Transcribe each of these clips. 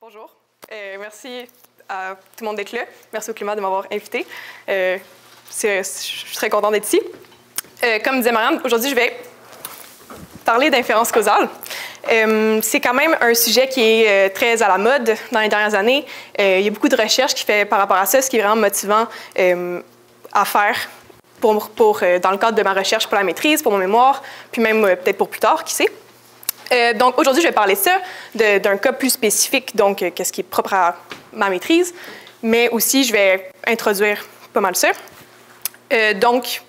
Bonjour. Merci à tout le monde d'être là. Merci au climat de m'avoir invité. Je suis très contente d'être ici. Comme disait Marianne, aujourd'hui, je vais parler d'inférence causale. C'est quand même un sujet qui est très à la mode dans les dernières années. Il y a beaucoup de recherches qui fait par rapport à ça, ce qui est vraiment motivant à faire dans le cadre de ma recherche pour la maîtrise, pour mon mémoire, puis même peut-être pour plus tard, qui sait. Donc, aujourd'hui, je vais parler de ça, d'un cas plus spécifique, donc qu'est-ce qui est propre à ma maîtrise, mais aussi, je vais introduire pas mal ça. Donc,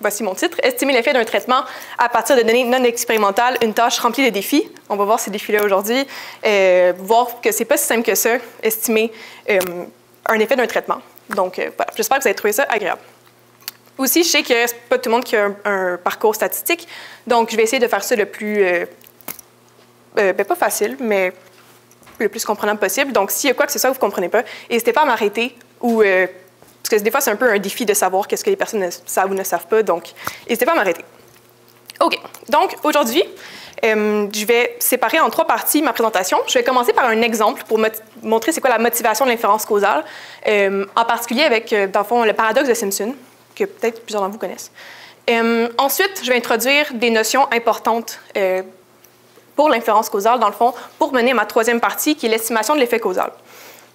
voici mon titre. Estimer l'effet d'un traitement à partir de données non expérimentales, une tâche remplie de défis. On va voir ces défis-là aujourd'hui, voir que c'est pas si simple que ça, estimer un effet d'un traitement. Donc, voilà, j'espère que vous avez trouvé ça agréable. Aussi, je sais que c'est pas tout le monde qui a un parcours statistique, donc je vais essayer de faire ça le plus... pas facile, mais le plus comprenable possible. Donc, s'il y a quoi que ce soit que vous ne comprenez pas, n'hésitez pas à m'arrêter ou... parce que des fois, c'est un peu un défi de savoir qu'est-ce que les personnes savent ou ne savent pas. Donc, n'hésitez pas à m'arrêter. OK. Donc, aujourd'hui, je vais séparer en 3 parties ma présentation. Je vais commencer par un exemple pour montrer c'est quoi la motivation de l'inférence causale, en particulier avec, dans le fond, le paradoxe de Simpson, que peut-être plusieurs d'entre vous connaissent. Ensuite, je vais introduire des notions importantes pour l'inférence causale, dans le fond, pour mener à ma 3e partie, qui est l'estimation de l'effet causal.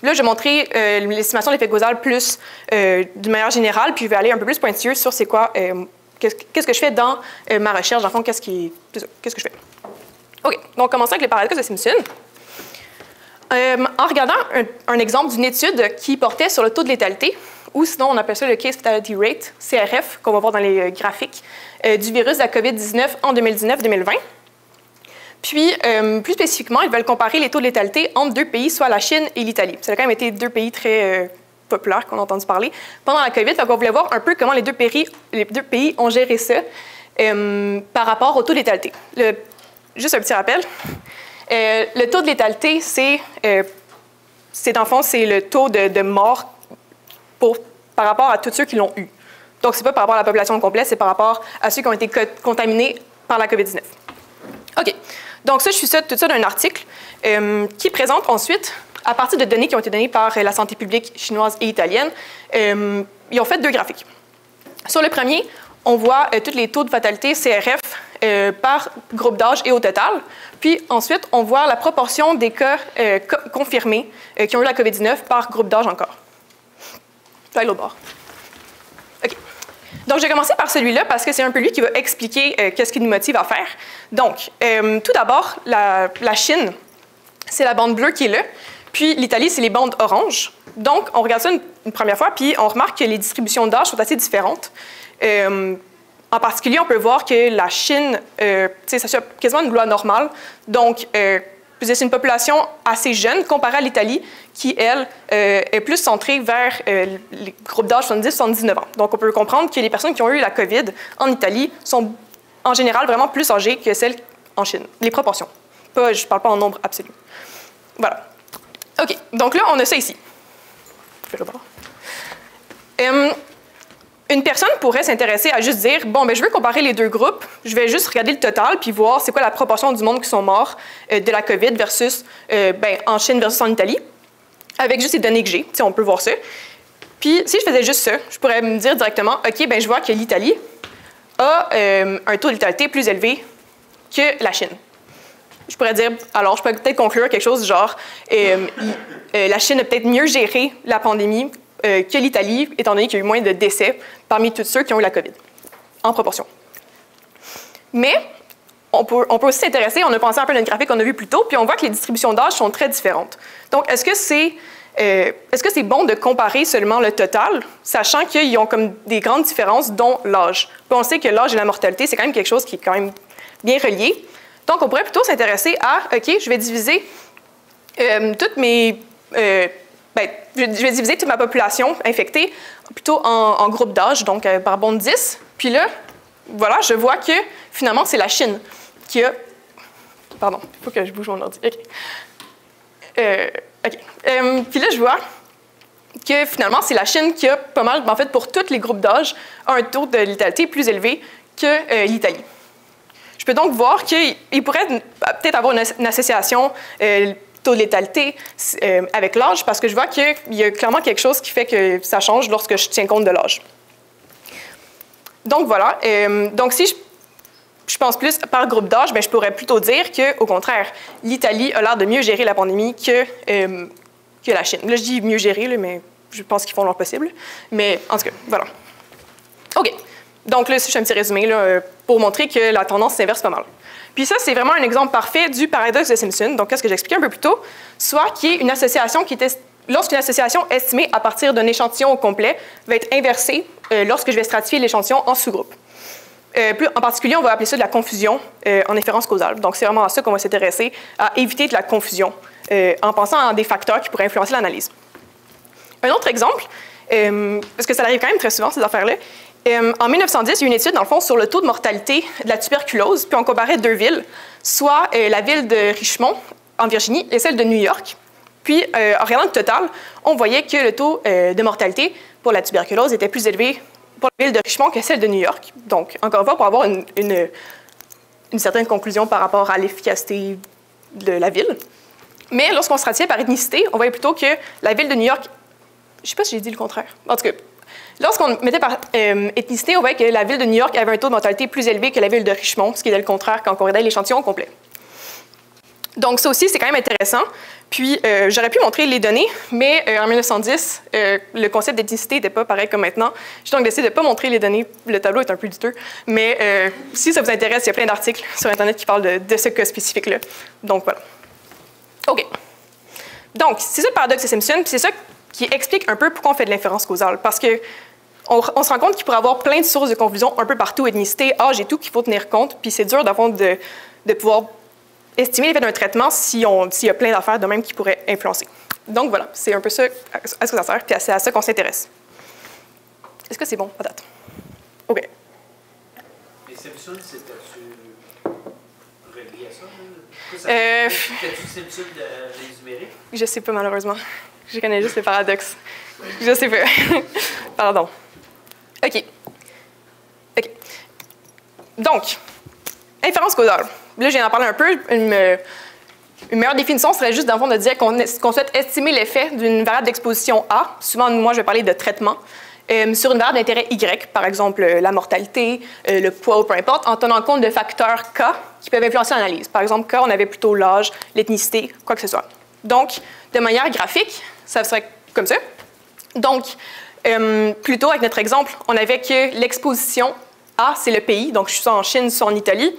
Là, je vais montrer l'estimation de l'effet causal plus d'une manière générale, puis je vais aller un peu plus pointilleux sur c'est quoi, qu'est-ce que je fais dans ma recherche, dans le fond, qu'est-ce que je fais. OK, donc commençons avec le paradoxe de Simpson. En regardant un exemple d'une étude qui portait sur le taux de létalité, ou sinon on appelle ça le Case Fatality Rate, CRF, qu'on va voir dans les graphiques, du virus de la COVID-19 en 2019-2020. Puis, plus spécifiquement, ils veulent comparer les taux de létalité entre 2 pays, soit la Chine et l'Italie. Ça a quand même été 2 pays très populaires qu'on a entendu parler pendant la COVID. Donc, on voulait voir un peu comment les deux pays ont géré ça par rapport au taux de létalité. Juste un petit rappel. Le taux de létalité, c'est dans le fond, c'est le taux de mort par rapport à tous ceux qui l'ont eu. Donc, ce n'est pas par rapport à la population complète, c'est par rapport à ceux qui ont été contaminés par la COVID-19. OK. Donc, ça, je suis tout ça d'un article qui présente ensuite, à partir de données qui ont été données par la santé publique chinoise et italienne, ils ont fait 2 graphiques. Sur le premier, on voit tous les taux de fatalité CRF par groupe d'âge et au total. Puis ensuite, on voit la proportion des cas confirmés qui ont eu la COVID-19 par groupe d'âge encore. Là, l'autre bord. OK. Donc, je vais commencer par celui-là parce que c'est un peu lui qui va expliquer qu'est-ce qui nous motive à faire. Donc, tout d'abord, la Chine, c'est la bande bleue qui est là. Puis, l'Italie, c'est les bandes oranges. Donc, on regarde ça une première fois, puis on remarque que les distributions d'âge sont assez différentes. En particulier, on peut voir que la Chine, ça suit quasiment une loi normale. Donc, c'est une population assez jeune comparée à l'Italie, qui, elle, est plus centrée vers les groupes d'âge 70-79 ans. Donc, on peut comprendre que les personnes qui ont eu la COVID en Italie sont, en général, vraiment plus âgées que celles en Chine. Les proportions. Je ne parle pas en nombre absolu. Voilà. OK. Donc là, on a ça ici. Je fais le bord. Une personne pourrait s'intéresser à juste dire, bon, ben, je veux comparer les 2 groupes, je vais juste regarder le total puis voir c'est quoi la proportion du monde qui sont morts de la COVID versus en Chine versus en Italie, avec juste les données que j'ai. On peut voir ça. Puis, si je faisais juste ça, je pourrais me dire directement, OK, ben, je vois que l'Italie a un taux de létalité plus élevé que la Chine. Je pourrais dire, alors, je pourrais peut-être conclure quelque chose du genre, la Chine a peut-être mieux géré la pandémie que l'Italie, étant donné qu'il y a eu moins de décès parmi tous ceux qui ont eu la COVID, en proportion. Mais on peut aussi s'intéresser, on a pensé un peu à notre graphique qu'on a vu plus tôt, puis on voit que les distributions d'âge sont très différentes. Donc, est-ce que c'est bon de comparer seulement le total, sachant qu'ils ont comme des grandes différences, dont l'âge? Puis on sait que l'âge et la mortalité, c'est quand même quelque chose qui est quand même bien relié. Donc, on pourrait plutôt s'intéresser à, OK, je vais diviser toutes mes... je vais diviser toute ma population infectée plutôt en groupes d'âge, donc par bande 10. Puis là, voilà, je vois que finalement, c'est la Chine qui a... Pardon, il faut que je bouge mon ordi. OK. Puis là, je vois que finalement, c'est la Chine qui a pas mal, en fait, pour tous les groupes d'âge, un taux de létalité plus élevé que l'Italie. Je peux donc voir qu'il pourrait peut-être avoir une association taux de létalité avec l'âge, parce que je vois qu'il y a clairement quelque chose qui fait que ça change lorsque je tiens compte de l'âge. Donc voilà. Donc si je pense plus par groupe d'âge, je pourrais plutôt dire qu'au contraire, l'Italie a l'air de mieux gérer la pandémie que la Chine. Là, je dis mieux gérer, là, mais je pense qu'ils font leur possible. Mais en tout cas, voilà. OK. Donc là, je fais un petit résumé là, pour montrer que la tendance s'inverse pas mal. Puis ça, c'est vraiment un exemple parfait du paradoxe de Simpson. Donc, qu'est-ce que j'expliquais un peu plus tôt? Soit qui est une association qui est lorsqu'une association estimée à partir d'un échantillon au complet va être inversée lorsque je vais stratifier l'échantillon en sous-groupes. En particulier, on va appeler ça de la confusion en inférence causale. Donc, c'est vraiment à ça qu'on va s'intéresser, à éviter de la confusion en pensant à des facteurs qui pourraient influencer l'analyse. Un autre exemple, parce que ça arrive quand même très souvent, ces affaires-là, en 1910, il y a eu une étude, dans le fond, sur le taux de mortalité de la tuberculose, puis on comparait deux villes, soit la ville de Richmond, en Virginie, et celle de New York. Puis, en regardant le total, on voyait que le taux de mortalité pour la tuberculose était plus élevé pour la ville de Richmond que celle de New York. Donc, encore une fois, pour avoir une certaine conclusion par rapport à l'efficacité de la ville. Mais lorsqu'on se stratifiait par ethnicité, on voyait plutôt que la ville de New York... Je ne sais pas si j'ai dit le contraire. En tout cas, lorsqu'on mettait par ethnicité, on voyait que la ville de New York avait un taux de mortalité plus élevé que la ville de Richmond, ce qui était le contraire quand on regardait l'échantillon complet. Donc, ça aussi, c'est quand même intéressant. Puis, j'aurais pu montrer les données, mais en 1910, le concept d'ethnicité n'était pas pareil comme maintenant. J'ai donc décidé de ne pas montrer les données. Le tableau est un peu douteux. Mais si ça vous intéresse, il y a plein d'articles sur Internet qui parlent de ce cas spécifique-là. Donc, voilà. OK. Donc, c'est ça le paradoxe de Simpson, puis c'est ça qui explique un peu pourquoi on fait de l'inférence causale. Parce que on se rend compte qu'il pourrait y avoir plein de sources de confusion un peu partout, ethnicité, âge et tout, qu'il faut tenir compte. Puis c'est dur, d'avant, de pouvoir estimer l'effet d'un traitement s'il y a plein d'affaires de même qui pourraient influencer. Donc voilà, c'est un peu ça à ce que ça sert, puis c'est à ça qu'on s'intéresse. Est-ce que c'est bon, patate? OK. Les Simpsons, c'était-tu relié à ça? C'était-tu Simpson des numériques? Je sais pas, malheureusement. Je connais juste le paradoxe. Je sais pas. Pardon. OK. Donc, inférence causale. Là, je viens d'en parler un peu. Une meilleure définition serait juste, dans le fond, de dire qu'on souhaite estimer l'effet d'une variable d'exposition A. Souvent, moi, je vais parler de traitement. Sur une variable d'intérêt Y, par exemple la mortalité, le poids, peu importe, en tenant compte de facteurs K qui peuvent influencer l'analyse. Par exemple, K, on avait plutôt l'âge, l'ethnicité, quoi que ce soit. Donc, de manière graphique, ça serait comme ça. Donc, plutôt avec notre exemple, on avait que l'exposition A, c'est le pays. Donc, je suis soit en Chine, soit en Italie.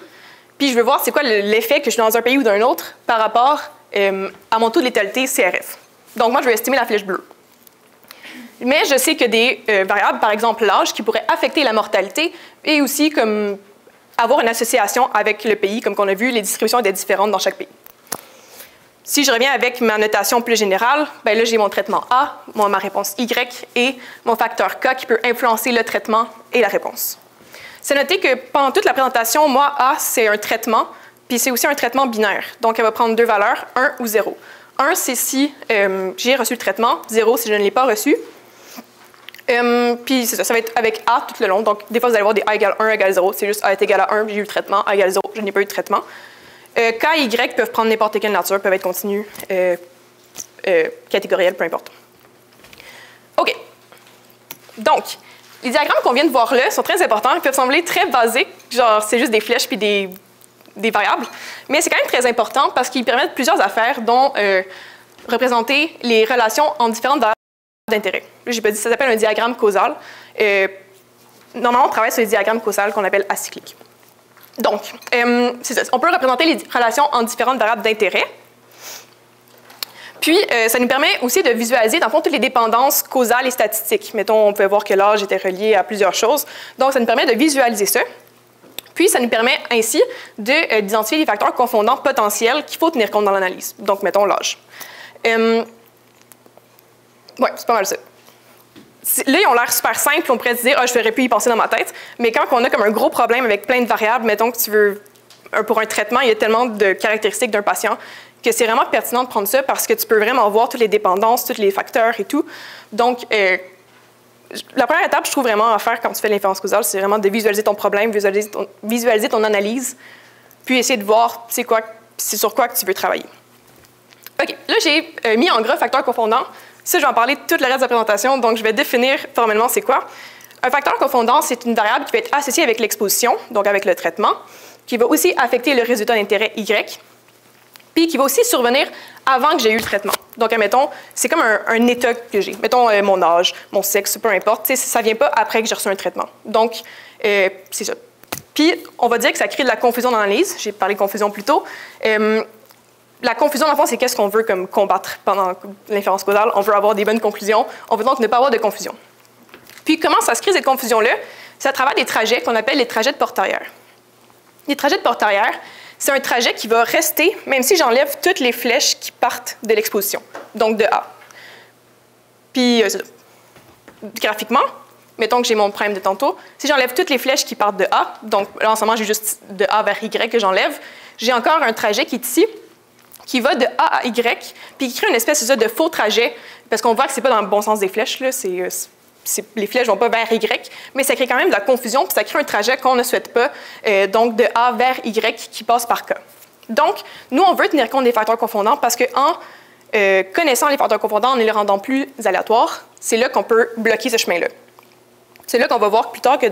Puis, je veux voir c'est quoi l'effet que je suis dans un pays ou d'un autre par rapport à mon taux de létalité CRF. Donc, moi, je vais estimer la flèche bleue. Mais je sais que des variables, par exemple l'âge, qui pourraient affecter la mortalité et aussi comme avoir une association avec le pays. Comme on a vu, les distributions étaient différentes dans chaque pays. Si je reviens avec ma notation plus générale, bien là, j'ai mon traitement A, ma réponse Y et mon facteur K qui peut influencer le traitement et la réponse. C'est noté que pendant toute la présentation, moi, A, c'est un traitement, puis c'est aussi un traitement binaire. Donc, elle va prendre deux valeurs, 1 ou 0. 1, c'est si j'ai reçu le traitement, 0 si je ne l'ai pas reçu. Puis c'est ça, ça va être avec A tout le long. Donc, des fois, vous allez avoir des A égale 1 égale 0. C'est juste A est égal à 1, j'ai eu le traitement. A égale 0, je n'ai pas eu de traitement. K et Y peuvent prendre n'importe quelle nature, peuvent être continues, catégorielles, peu importe. OK. Donc, les diagrammes qu'on vient de voir là sont très importants. Ils peuvent sembler très basiques, genre c'est juste des flèches puis des variables. Mais c'est quand même très important parce qu'ils permettent plusieurs affaires, dont représenter les relations entre différentes variables d'intérêt. Là, j'ai pas dit, ça s'appelle un diagramme causal. Normalement, on travaille sur les diagrammes causales qu'on appelle acycliques. Donc, c'est ça. On peut représenter les relations entre différentes variables d'intérêt. Puis, ça nous permet aussi de visualiser, dans le fond, toutes les dépendances causales et statistiques. Mettons, on peut voir que l'âge était relié à plusieurs choses. Donc, ça nous permet de visualiser ça. Puis, ça nous permet ainsi d'identifier les facteurs confondants potentiels qu'il faut tenir compte dans l'analyse. Donc, mettons l'âge. Oui, c'est pas mal ça. Là, ils ont l'air super simples, on pourrait se dire « Ah, je ferais plus y penser dans ma tête », mais quand on a comme un gros problème avec plein de variables, mettons que tu veux, pour un traitement, il y a tellement de caractéristiques d'un patient que c'est vraiment pertinent de prendre ça parce que tu peux vraiment voir toutes les dépendances, tous les facteurs et tout. Donc, la première étape, je trouve vraiment à faire quand tu fais l'inférence causale, c'est vraiment de visualiser ton problème, visualiser ton analyse, puis essayer de voir c'est sur quoi que tu veux travailler. OK, là, j'ai mis en gras facteur confondant. Ça, je vais en parler tout le reste de la présentation, donc je vais définir formellement c'est quoi. Un facteur confondant, c'est une variable qui va être associée avec l'exposition, donc avec le traitement, qui va aussi affecter le résultat d'intérêt Y, puis qui va aussi survenir avant que j'ai eu le traitement. Donc, admettons, c'est comme un état que j'ai. Mettons mon âge, mon sexe, peu importe. Ça ne vient pas après que j'ai reçu un traitement. Donc, c'est ça. Puis, on va dire que ça crée de la confusion dans l'analyse. J'ai parlé de confusion plus tôt. La confusion, dans le fond, c'est qu'est-ce qu'on veut comme combattre pendant l'inférence causale. On veut avoir des bonnes conclusions. On veut donc ne pas avoir de confusion. Puis, comment ça se crée, cette confusion-là? C'est à travers des trajets qu'on appelle les trajets de porte-arrière. Les trajets de porte-arrière, c'est un trajet qui va rester, même si j'enlève toutes les flèches qui partent de l'exposition, donc de A. Puis, graphiquement, mettons que j'ai mon problème de tantôt, si j'enlève toutes les flèches qui partent de A, donc là, en ce moment, j'ai juste de A vers Y que j'enlève, j'ai encore un trajet qui est ici, qui va de A à Y, puis qui crée une espèce de faux trajet, parce qu'on voit que ce n'est pas dans le bon sens des flèches, là, les flèches ne vont pas vers Y, mais ça crée quand même de la confusion, puis ça crée un trajet qu'on ne souhaite pas, donc de A vers Y qui passe par K. Donc, nous, on veut tenir compte des facteurs confondants parce qu'en connaissant les facteurs confondants, en les rendant plus aléatoires, c'est là qu'on peut bloquer ce chemin-là. C'est là qu'on va voir plus tard que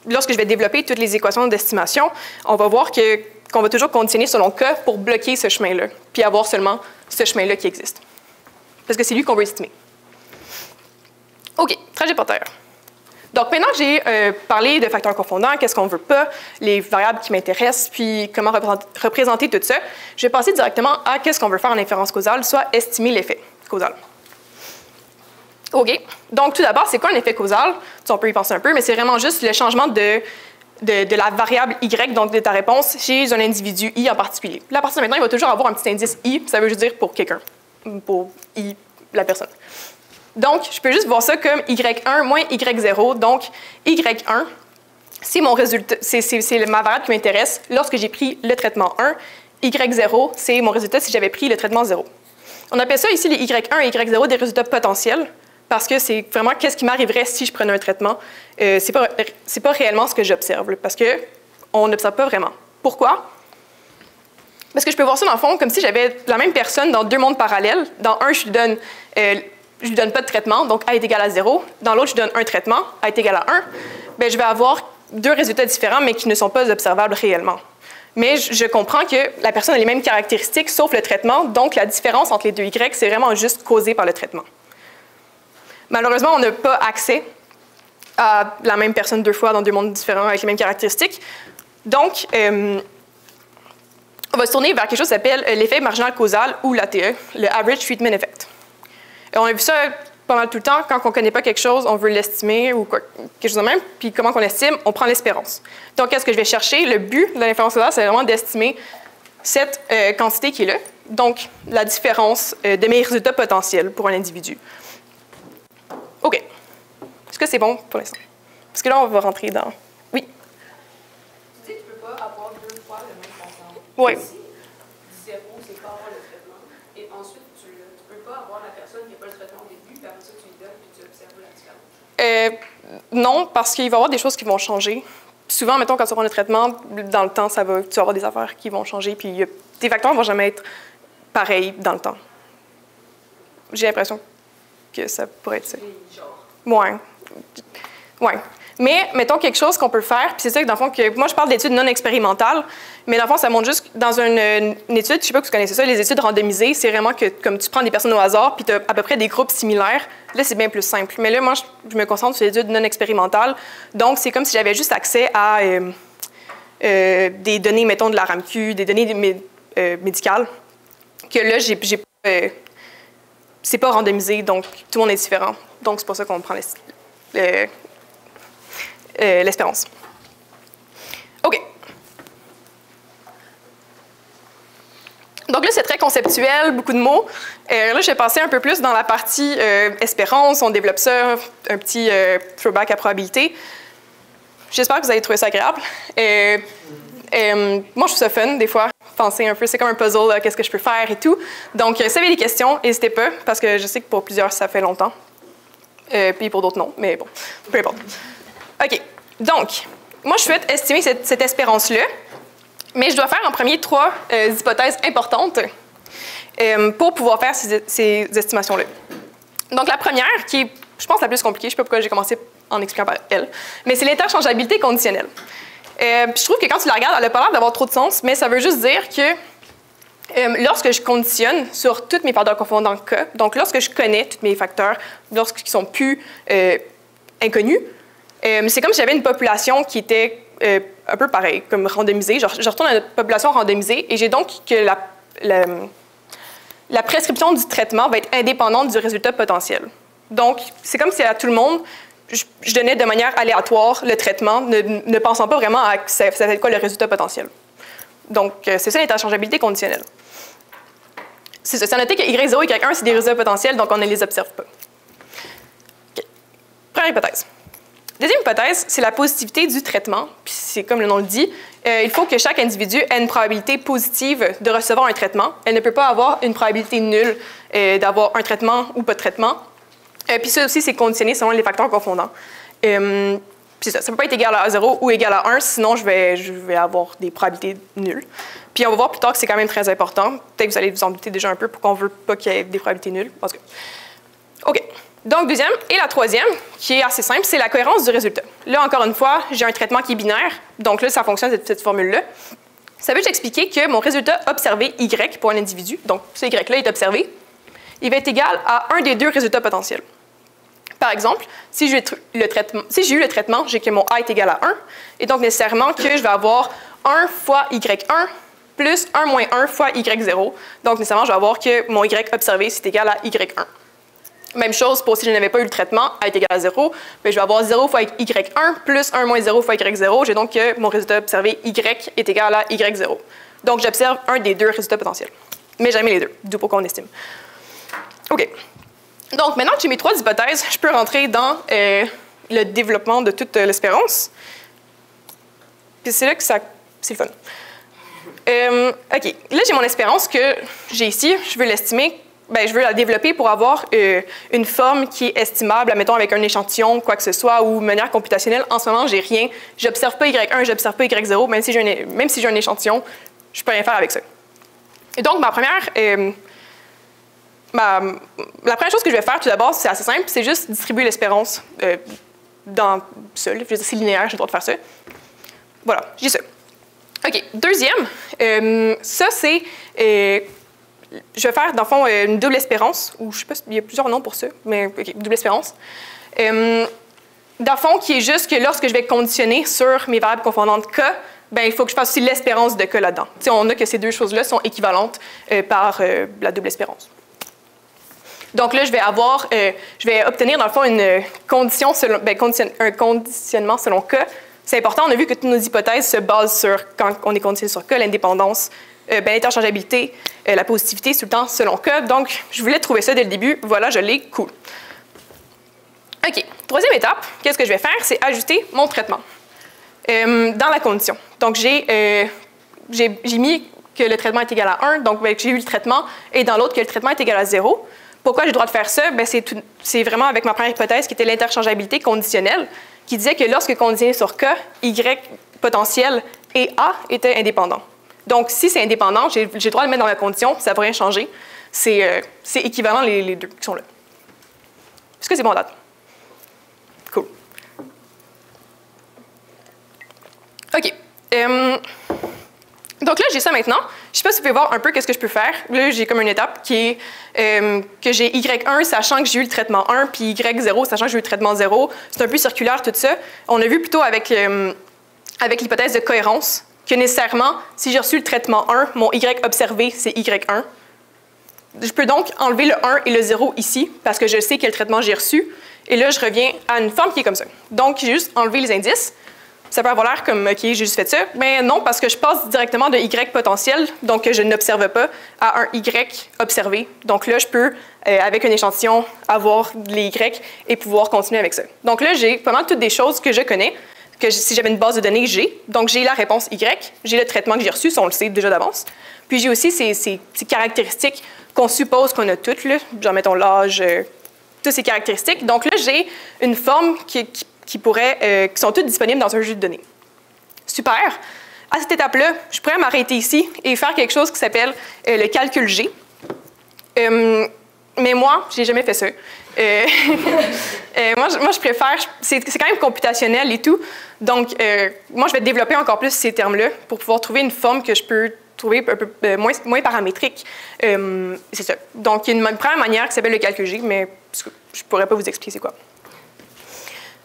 lorsque je vais développer toutes les équations d'estimation, on va voir qu'on va toujours conditionner selon K pour bloquer ce chemin-là, puis avoir seulement ce chemin-là qui existe. Parce que c'est lui qu'on veut estimer. OK, trajet porte-arrière. Donc, maintenant que j'ai parlé de facteurs confondants, qu'est-ce qu'on ne veut pas, les variables qui m'intéressent, puis comment représenter tout ça, je vais passer directement à qu'est-ce qu'on veut faire en inférence causale, soit estimer l'effet causal. OK. Donc, tout d'abord, c'est quoi un effet causal? On peut y penser un peu, mais c'est vraiment juste le changement de la variable Y, donc de ta réponse, chez un individu I en particulier. Là, à partir de maintenant, il va toujours avoir un petit indice I, ça veut juste dire pour quelqu'un, pour I, la personne. Donc, je peux juste voir ça comme Y1 moins Y0. Donc, Y1, c'est mon résultat, c'est ma variable qui m'intéresse lorsque j'ai pris le traitement 1. Y0, c'est mon résultat si j'avais pris le traitement 0. On appelle ça ici les Y1 et Y0 des résultats potentiels parce que c'est vraiment qu'est-ce qui m'arriverait si je prenais un traitement. C'est pas réellement ce que j'observe parce qu'on n'observe pas vraiment. Pourquoi? Parce que je peux voir ça dans le fond comme si j'avais la même personne dans deux mondes parallèles. Dans un, je lui donne pas de traitement, donc A est égal à 0. Dans l'autre, je donne un traitement, A est égal à 1. Bien, je vais avoir deux résultats différents, mais qui ne sont pas observables réellement. Mais je comprends que la personne a les mêmes caractéristiques, sauf le traitement, donc la différence entre les deux Y, c'est vraiment juste causé par le traitement. Malheureusement, on n'a pas accès à la même personne deux fois dans deux mondes différents avec les mêmes caractéristiques. Donc, on va se tourner vers quelque chose qui s'appelle l'effet marginal causal, ou l'ATE, le Average Treatment Effect. On a vu ça pas mal tout le temps. Quand on ne connaît pas quelque chose, on veut l'estimer ou quelque chose de même. Puis comment on l'estime? On prend l'espérance. Donc, qu'est-ce que je vais chercher? Le but de l'inférence causale, c'est vraiment d'estimer cette quantité qui est là. Donc, la différence de mes résultats potentiels pour un individu. OK. Est-ce que c'est bon pour l'instant? Parce que là, on va rentrer dans... Oui? Tu dis que tu ne peux pas avoir deux fois le même ensemble. Oui. Si 0, c'est pas avoir le traitement. Et ensuite, tu ne peux pas avoir la personne qui n'a pas le traitement au début, puis après ça, tu lui donnes, puis tu observes la différence. Non, parce qu'il va y avoir des choses qui vont changer. Souvent, mettons, quand tu prends le traitement, dans le temps, tu vas avoir des affaires qui vont changer, puis tes facteurs ne vont jamais être pareils dans le temps. J'ai l'impression que ça pourrait être ça. Ouais. Ouais. Mais, mettons quelque chose qu'on peut faire, puis c'est ça que, dans le fond, que moi, je parle d'études non expérimentales, mais dans le fond, ça montre juste dans une étude, je ne sais pas si vous connaissez ça, les études randomisées, c'est vraiment que, comme tu prends des personnes au hasard, puis tu as à peu près des groupes similaires, là, c'est bien plus simple. Mais là, moi, je me concentre sur les études non expérimentales, donc c'est comme si j'avais juste accès à des données, mettons, de la RAMQ, des données médicales, que là, c'est pas randomisé, donc tout le monde est différent. Donc, c'est pour ça qu'on prend l'espérance. OK. Donc là, c'est très conceptuel, beaucoup de mots. Là, je vais passer un peu plus dans la partie espérance. On développe ça, un petit throwback à probabilité. J'espère que vous avez trouvé ça agréable. Moi, je trouve ça fun, des fois, penser un peu. C'est comme un puzzle, qu'est-ce que je peux faire et tout. Donc, si vous avez des questions, n'hésitez pas, parce que je sais que pour plusieurs, ça fait longtemps. Puis pour d'autres, non. Mais bon, peu importe. OK. Donc, moi, je souhaite estimer cette espérance-là, mais je dois faire en premier trois hypothèses importantes. pour pouvoir faire ces estimations-là. Donc, la première, qui est, je pense, la plus compliquée, je ne sais pas pourquoi j'ai commencé en expliquant par elle, mais c'est l'interchangeabilité conditionnelle. Je trouve que quand tu la regardes, elle n'a pas l'air d'avoir trop de sens, mais ça veut juste dire que lorsque je conditionne sur tous mes facteurs confondants K, donc lorsque je connais tous mes facteurs, lorsqu'ils sont plus inconnus, c'est comme si j'avais une population qui était un peu pareil, comme randomisée. Je retourne à une population randomisée et j'ai donc que la prescription du traitement va être indépendante du résultat potentiel. Donc, c'est comme si à tout le monde, je donnais de manière aléatoire le traitement, ne pensant pas vraiment à ça va être quoi le résultat potentiel. Donc, c'est ça l'interchangeabilité conditionnelle. C'est ça. C'est à noter que Y0 et Y1, c'est des résultats potentiels, donc on ne les observe pas. Okay. Première hypothèse. Deuxième hypothèse, c'est la positivité du traitement. Puis c'est comme le nom le dit, il faut que chaque individu ait une probabilité positive de recevoir un traitement. Elle ne peut pas avoir une probabilité nulle d'avoir un traitement ou pas de traitement. Puis ça aussi, c'est conditionné selon les facteurs confondants. Puis ça ne peut pas être égal à 0 ou égal à 1, sinon je vais avoir des probabilités nulles. Puis on va voir plus tard que c'est quand même très important. Peut-être que vous allez vous en douter déjà un peu pourquoi on ne veut pas qu'il y ait des probabilités nulles. Parce que... OK. Donc, deuxième. Et la troisième, qui est assez simple, c'est la cohérence du résultat. Là, encore une fois, j'ai un traitement qui est binaire. Donc là, ça fonctionne, cette formule-là. Ça veut expliquer que mon résultat observé Y pour un individu, donc ce Y-là est observé, il va être égal à un des deux résultats potentiels. Par exemple, si j'ai eu le traitement, j'ai que mon A est égal à 1, et donc nécessairement que je vais avoir 1 fois Y1 plus 1 moins 1 fois Y0. Donc nécessairement, je vais avoir que mon Y observé, c'est égal à Y1. Même chose pour si je n'avais pas eu le traitement, A est égal à 0, bien, je vais avoir 0 fois Y1 plus 1 moins 0 fois Y0. J'ai donc que mon résultat observé Y est égal à Y0. Donc j'observe un des deux résultats potentiels, mais jamais les deux, d'où pourquoi on estime. OK. Donc maintenant que j'ai mes trois hypothèses, je peux rentrer dans le développement de toute l'espérance. Puis c'est là que c'est le fun. OK. Là, j'ai mon espérance que j'ai ici. Je veux l'estimer. Bien, je veux la développer pour avoir une forme qui est estimable, admettons avec un échantillon, quoi que ce soit, ou de manière computationnelle. En ce moment, j'ai rien. Je n'observe pas Y1, je n'observe pas Y0. Même si j'ai un échantillon, je peux rien faire avec ça. Et donc, la première chose que je vais faire tout d'abord, c'est assez simple, c'est juste distribuer l'espérance dans ça. Je veux dire, c'est linéaire, j'ai le droit de faire ça. Voilà, j'ai ça. OK. Deuxième, ça, c'est... je vais faire, dans le fond, une double espérance, ou je ne sais pas, il y a plusieurs noms pour ça, mais OK, double espérance. Dans le fond, qui est juste que lorsque je vais conditionner sur mes variables confondantes K, bien, il faut que je fasse aussi l'espérance de K là-dedans. T'sais, on a que ces deux choses-là sont équivalentes par la double espérance. Donc là, je vais obtenir, dans le fond, une condition selon, un conditionnement selon K. C'est important, on a vu que toutes nos hypothèses se basent sur, quand on est conditionné sur K, l'indépendance, l'interchangeabilité, la positivité, c'est tout le temps selon K. Donc, je voulais trouver ça dès le début. Voilà, je l'ai. Cool. OK. Troisième étape, qu'est-ce que je vais faire? C'est ajuster mon traitement dans la condition. Donc, j'ai mis que le traitement est égal à 1, donc j'ai eu le traitement, et dans l'autre, que le traitement est égal à 0. Pourquoi j'ai le droit de faire ça? C'est vraiment avec ma première hypothèse qui était l'interchangeabilité conditionnelle, qui disait que lorsque conditionné sur K, Y potentiel et A étaient indépendants. Donc, si c'est indépendant, j'ai le droit de le mettre dans la condition, ça ne va rien changer. C'est équivalent les deux qui sont là. Est-ce que c'est bon à date? Cool. OK. Donc là, j'ai ça maintenant. Je ne sais pas si vous pouvez voir un peu qu'est-ce que je peux faire. Là, j'ai comme une étape qui est que j'ai Y1 sachant que j'ai eu le traitement 1, puis Y0 sachant que j'ai eu le traitement 0. C'est un peu circulaire tout ça. On a vu plutôt avec l'hypothèse de cohérence que nécessairement, si j'ai reçu le traitement 1, mon Y observé, c'est Y1. Je peux donc enlever le 1 et le 0 ici, parce que je sais quel traitement j'ai reçu. Et là, je reviens à une forme qui est comme ça. Donc, j'ai juste enlevé les indices. Ça peut avoir l'air comme, OK, j'ai juste fait ça. Mais non, parce que je passe directement de Y potentiel, donc que je n'observe pas, à un Y observé. Donc là, je peux, avec un échantillon, avoir les Y et pouvoir continuer avec ça. Donc là, j'ai pas mal toutes des choses que je connais, que si j'avais une base de données, j'ai. Donc, j'ai la réponse Y, j'ai le traitement que j'ai reçu, ça, on le sait déjà d'avance. Puis, j'ai aussi ces caractéristiques qu'on suppose qu'on a toutes, là, genre, mettons, l'âge, toutes ces caractéristiques. Donc là, j'ai une forme qui sont toutes disponibles dans un jeu de données. Super. À cette étape-là, je pourrais m'arrêter ici et faire quelque chose qui s'appelle le calcul G. Mais moi, j'ai jamais fait ça. Moi, je préfère... C'est quand même computationnel et tout. Donc, moi, je vais développer encore plus ces termes-là pour pouvoir trouver une forme que je peux trouver un peu moins paramétrique. C'est ça. Donc, il y a une première manière qui s'appelle le calcul G, mais je ne pourrais pas vous expliquer c'est quoi.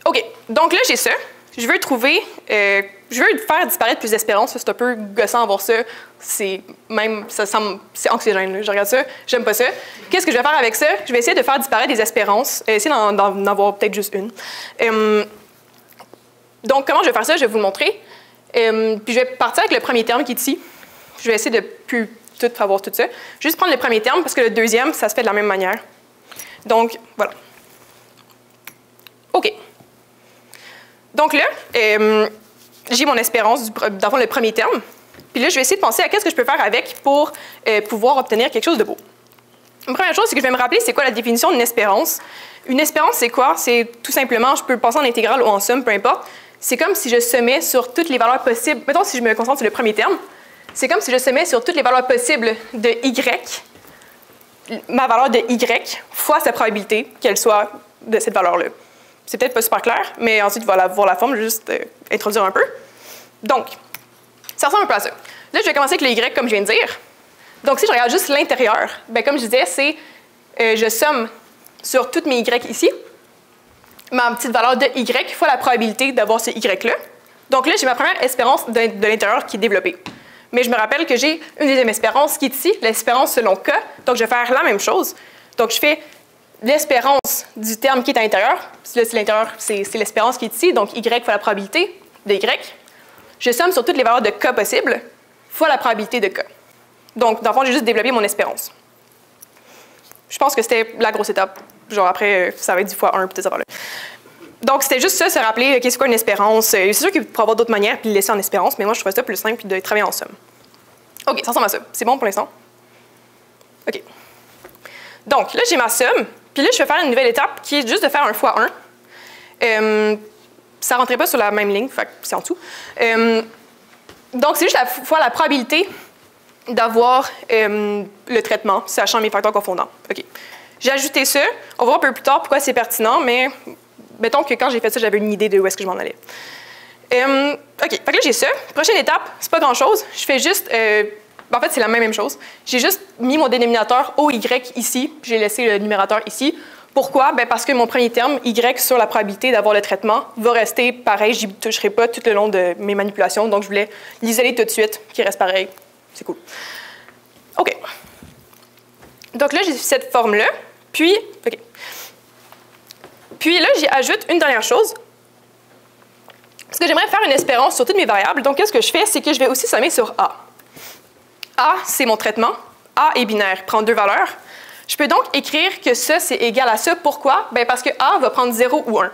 OK. Donc là, j'ai ça. Je veux trouver... je veux faire disparaître plus d'espérance. C'est un peu gossant à voir ça. C'est anxiogène. Là. Je regarde ça. J'aime pas ça. Qu'est-ce que je vais faire avec ça? Je vais essayer de faire disparaître des espérances. Essayer d'en avoir peut-être juste une. Donc, comment je vais faire ça? Je vais vous le montrer. Puis, je vais partir avec le premier terme qui est ici. Je vais essayer de plus tout avoir tout ça. Juste prendre le premier terme parce que le deuxième, ça se fait de la même manière. Donc, voilà. OK. Donc là, j'ai mon espérance d'avoir le premier terme. Puis là, je vais essayer de penser à qu'est-ce que je peux faire avec pour pouvoir obtenir quelque chose de beau. La première chose, c'est que je vais me rappeler c'est quoi la définition d'une espérance. Une espérance, c'est quoi? C'est tout simplement, je peux le penser en intégrale ou en somme, peu importe. C'est comme si je sommais sur toutes les valeurs possibles. Mettons, si je me concentre sur le premier terme, c'est comme si je sommais sur toutes les valeurs possibles de y, ma valeur de y, fois sa probabilité qu'elle soit de cette valeur-là. C'est peut-être pas super clair, mais ensuite, voir la forme, je vais juste introduire un peu. Donc, ça ressemble un peu à ça. Là, je vais commencer avec le y, comme je viens de dire. Donc, si je regarde juste l'intérieur, bien, comme je disais, c'est je somme sur toutes mes y ici, ma petite valeur de y fois la probabilité d'avoir ce y-là. Donc là, j'ai ma première espérance de l'intérieur qui est développée. Mais je me rappelle que j'ai une deuxième espérance qui est ici, l'espérance selon K. Donc, je vais faire la même chose. Donc, je fais l'espérance du terme qui est à l'intérieur. Là, c'est l'intérieur, c'est l'espérance qui est ici. Donc, y fois la probabilité de y. Je somme sur toutes les valeurs de K possibles fois la probabilité de K. Donc, dans le fond, j'ai juste développé mon espérance. Je pense que c'était la grosse étape. Genre, après, ça va être 10 fois 1, peut-être ça va là. Donc, c'était juste ça, se rappeler qu'est-ce qu'une une espérance. C'est sûr qu'il pourrait y avoir d'autres manières, puis le laisser en espérance, mais moi, je trouvais ça plus simple, puis de travailler en somme. OK, ça ressemble à ça. C'est bon pour l'instant? OK. Donc, là, j'ai ma somme, puis là, je vais faire une nouvelle étape qui est juste de faire 1 fois 1. Ça ne rentrait pas sur la même ligne, fait que c'est en dessous. Donc, c'est juste fois la probabilité d'avoir le traitement, sachant mes facteurs confondants. OK. J'ai ajouté ça. On va voir un peu plus tard pourquoi c'est pertinent, mais mettons que quand j'ai fait ça, j'avais une idée de où est-ce que je m'en allais. OK. Fait que là, j'ai ça. Prochaine étape, c'est pas grand-chose. Je fais juste... en fait, c'est la même chose. J'ai juste mis mon dénominateur OY ici. J'ai laissé le numérateur ici. Pourquoi? Bien, parce que mon premier terme, Y sur la probabilité d'avoir le traitement, va rester pareil. Je n'y toucherai pas tout le long de mes manipulations. Donc, je voulais l'isoler tout de suite, qu'il reste pareil. C'est cool. OK. Donc là, j'ai cette forme-là. Puis, OK. Puis là, j'y ajoute une dernière chose. Parce que j'aimerais faire une espérance sur toutes mes variables. Donc, qu'est-ce que je fais? C'est que je vais aussi sommer sur A. A, c'est mon traitement. A est binaire, il prend 2 valeurs. Je peux donc écrire que ça, c'est égal à ça. Pourquoi? Bien, parce que A va prendre 0 ou 1.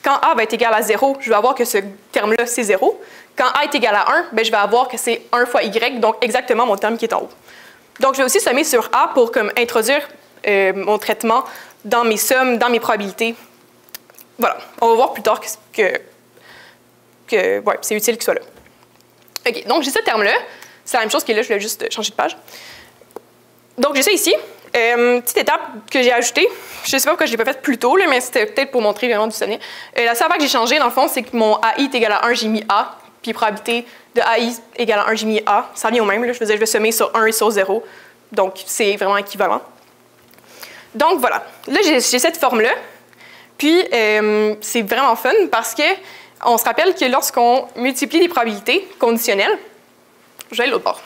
Quand A va être égal à 0, je vais avoir que ce terme-là, c'est 0. Quand A est égal à 1, bien, je vais avoir que c'est 1 fois Y, donc exactement mon terme qui est en haut. Donc, je vais aussi sommer sur A pour comme, introduire mon traitement dans mes sommes, dans mes probabilités. Voilà. On va voir plus tard que ouais, c'est utile qu'il soit là. OK. Donc, j'ai ce terme-là. C'est la même chose qui est là. Je voulais juste changer de page. Donc, j'ai ça ici. Petite étape que j'ai ajoutée. Je ne sais pas pourquoi je ne l'ai pas faite plus tôt, là, mais c'était peut-être pour montrer vraiment du sonnet. La seule affaire que j'ai changée, dans le fond, c'est que mon AI est égal à 1, j'ai mis A. Puis probabilité de AI égale à 1, j'ai mis A. Ça revient au même. Là. Je vais sommer sur 1 et sur 0. Donc, c'est vraiment équivalent. Donc, voilà. Là, j'ai cette forme-là. Puis, c'est vraiment fun parce qu'on se rappelle que lorsqu'on multiplie des probabilités conditionnelles, je vais aller l'autre bord.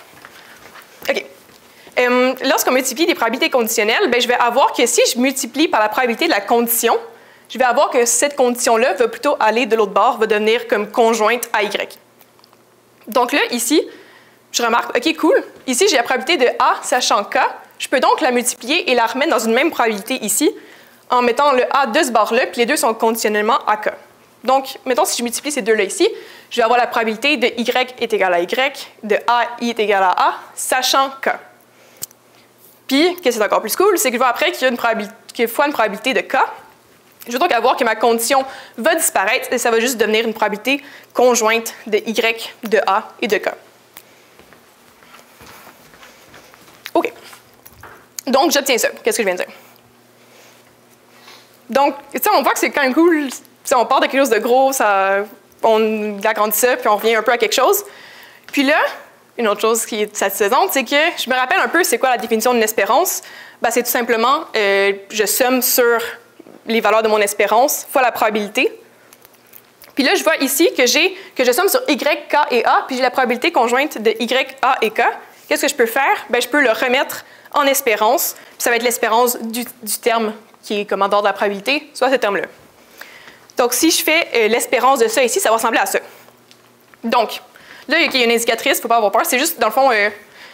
OK. Lorsqu'on multiplie des probabilités conditionnelles, bien, je vais avoir que si je multiplie par la probabilité de la condition, je vais avoir que cette condition-là va plutôt aller de l'autre bord, va devenir comme conjointe à Y. Donc là, ici, je remarque, OK, cool. Ici, j'ai la probabilité de A sachant K. Je peux donc la multiplier et la remettre dans une même probabilité ici, en mettant le A de ce bord-là, puis les deux sont conditionnellement à K. Donc, mettons, si je multiplie ces deux-là ici, je vais avoir la probabilité de Y est égal à Y, de AI est égal à A, sachant K. Puis, qu'est-ce qui est encore plus cool, c'est que je vois après qu'il y a une probabilité de K. Je vais donc avoir que ma condition va disparaître et ça va juste devenir une probabilité conjointe de Y, de A et de K. OK. Donc, j'obtiens ça. Qu'est-ce que je viens de dire? Donc, on voit que c'est quand même cool. T'sais, on part de quelque chose de gros, on agrandit ça, puis on revient un peu à quelque chose. Puis là, une autre chose qui est satisfaisante, c'est que je me rappelle un peu c'est quoi la définition d'une espérance. Ben, c'est tout simplement, je somme sur les valeurs de mon espérance fois la probabilité. Puis là, je vois ici que je somme sur Y, K et A, puis j'ai la probabilité conjointe de Y, A et K. Qu'est-ce que je peux faire? Ben, je peux le remettre en espérance, puis ça va être l'espérance du terme qui est comme en dehors de la probabilité, soit ce terme-là. Donc, si je fais l'espérance de ça ici, ça va ressembler à ça. Donc, là, il y a une indicatrice, il ne faut pas avoir peur. C'est juste, dans le fond,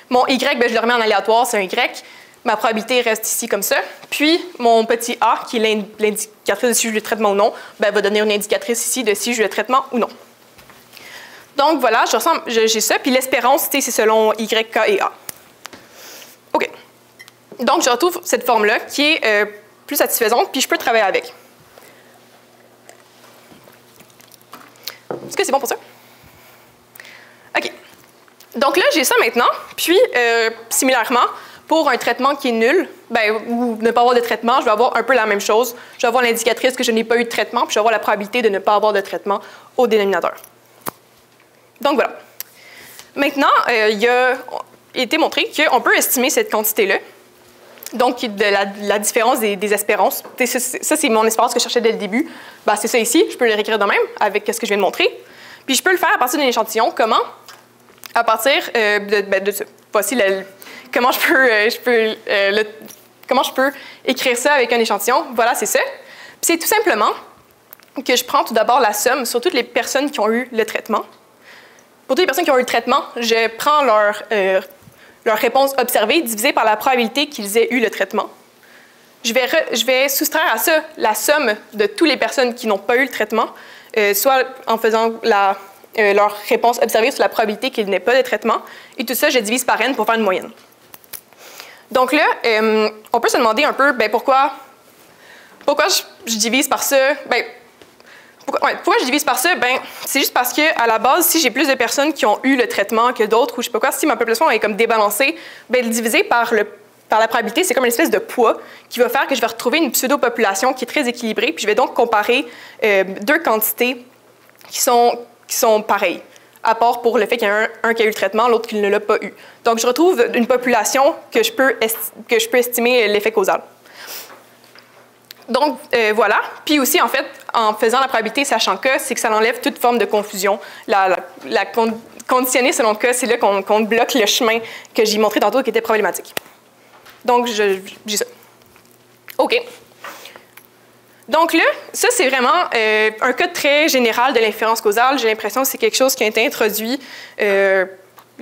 mon Y, ben, je le remets en aléatoire, c'est un Y. Ma probabilité reste ici comme ça. Puis, mon petit A, qui est l'indicatrice de si je veux le traitement ou non, ben, va donner une indicatrice ici de si je veux le traitement ou non. Donc, voilà, j'ai ça. Puis, l'espérance, c'est selon Y, K et A. OK. Donc, je retrouve cette forme-là qui est plus satisfaisante, puis je peux travailler avec. Est-ce que c'est bon pour ça? OK. Donc là, j'ai ça maintenant. Puis, similairement, pour un traitement qui est nul, ben, ou ne pas avoir de traitement, je vais avoir un peu la même chose. Je vais avoir l'indicatrice que je n'ai pas eu de traitement, puis je vais avoir la probabilité de ne pas avoir de traitement au dénominateur. Donc voilà. Maintenant, il a été montré qu'on peut estimer cette quantité-là. Donc, de la différence des espérances. Ça, c'est mon espérance que je cherchais dès le début. Ben, c'est ça ici. Je peux le réécrire de même avec ce que je viens de montrer. Puis, je peux le faire à partir d'un échantillon. Comment? À partir de ça. Voici comment je peux écrire ça avec un échantillon. Voilà, c'est ça. Puis, c'est tout simplement que je prends tout d'abord la somme sur toutes les personnes qui ont eu le traitement. Pour toutes les personnes qui ont eu le traitement, je prends leur réponse observée divisée par la probabilité qu'ils aient eu le traitement. Je vais soustraire à ça la somme de toutes les personnes qui n'ont pas eu le traitement, soit en faisant leur réponse observée sur la probabilité qu'ils n'aient pas de traitement, et tout ça, je divise par n pour faire une moyenne. Donc là, on peut se demander un peu, pourquoi je divise par ça? Pourquoi je divise par ça? C'est juste parce qu'à la base, si j'ai plus de personnes qui ont eu le traitement que d'autres, ou je sais pas quoi, si ma population est comme débalancée, le diviser par la probabilité, c'est comme une espèce de poids qui va faire que je vais retrouver une pseudo-population qui est très équilibrée, puis je vais donc comparer deux quantités qui sont pareilles, à part pour le fait qu'il y a un qui a eu le traitement, l'autre qui ne l'a pas eu. Donc, je retrouve une population que je peux estimer l'effet causal. Donc, voilà. Puis aussi, en fait, en faisant la probabilité sachant K, c'est que ça enlève toute forme de confusion. Conditionner selon K, c'est là qu'on bloque le chemin que j'ai montré tantôt qui était problématique. Donc, j'ai ça. OK. Donc là, ça, c'est vraiment un cas très général de l'inférence causale. J'ai l'impression que c'est quelque chose qui a été introduit il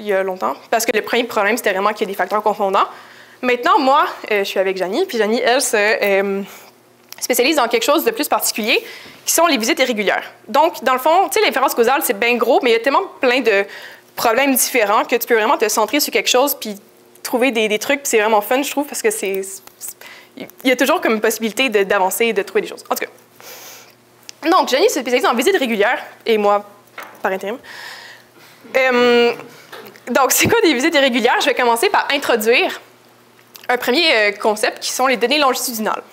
y a longtemps, parce que le premier problème, c'était vraiment qu'il y a des facteurs confondants. Maintenant, moi, je suis avec Janie, puis Janie, elle, spécialise dans quelque chose de plus particulier, qui sont les visites irrégulières. Donc, dans le fond, tu sais, l'inférence causale, c'est bien gros, mais il y a tellement plein de problèmes différents que tu peux vraiment te centrer sur quelque chose puis trouver des trucs, puis c'est vraiment fun, je trouve, parce que il y a toujours comme une possibilité d'avancer et de trouver des choses. En tout cas. Donc, Janie se spécialise en visites régulières, et moi, par intérim. Donc, c'est quoi des visites irrégulières? Je vais commencer par introduire un premier concept qui sont les données longitudinales.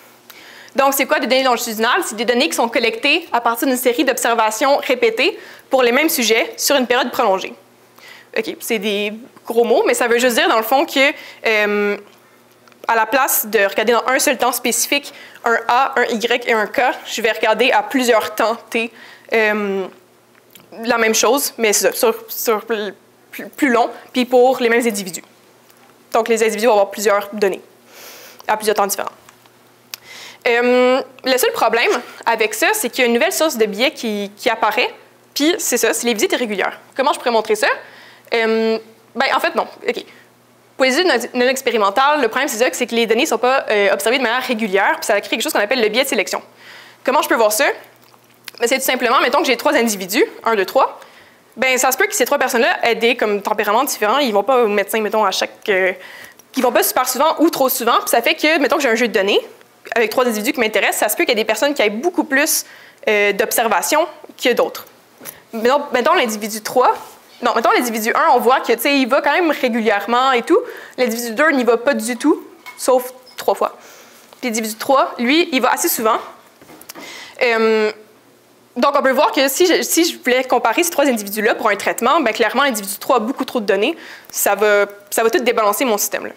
Donc, c'est quoi des données longitudinales? C'est des données qui sont collectées à partir d'une série d'observations répétées pour les mêmes sujets sur une période prolongée. OK, c'est des gros mots, mais ça veut juste dire, dans le fond, que à la place de regarder dans un seul temps spécifique un A, un Y et un K, je vais regarder à plusieurs temps T la même chose, mais sur plus long, puis pour les mêmes individus. Donc, les individus vont avoir plusieurs données à plusieurs temps différents. Le seul problème avec ça, c'est qu'il y a une nouvelle source de biais qui apparaît, puis c'est ça, c'est les visites irrégulières. Comment je pourrais montrer ça? En fait, non. OK. Pour les études non expérimentales, le problème, c'est que les données ne sont pas observées de manière régulière, puis ça crée quelque chose qu'on appelle le biais de sélection. Comment je peux voir ça? C'est tout simplement, mettons que j'ai 3 individus, 1, 2, 3. Ça se peut que ces 3 personnes-là aient des tempéraments différents. Ils ne vont pas au médecin, mettons, à chaque... ils ne vont pas super souvent ou trop souvent, puis ça fait que, mettons que j'ai un jeu de données, avec 3 individus qui m'intéressent, ça se peut qu'il y ait des personnes qui aient beaucoup plus d'observations que d'autres. Mettons l'individu 3, non, mettons l'individu 1, on voit que il va quand même régulièrement et tout. L'individu 2 n'y va pas du tout. sauf 3 fois. Puis l'individu 3, lui, il va assez souvent. Donc, on peut voir que si je voulais comparer ces 3 individus-là pour un traitement, bien, clairement, l'individu 3 a beaucoup trop de données. Ça va tout débalancer mon système. Là.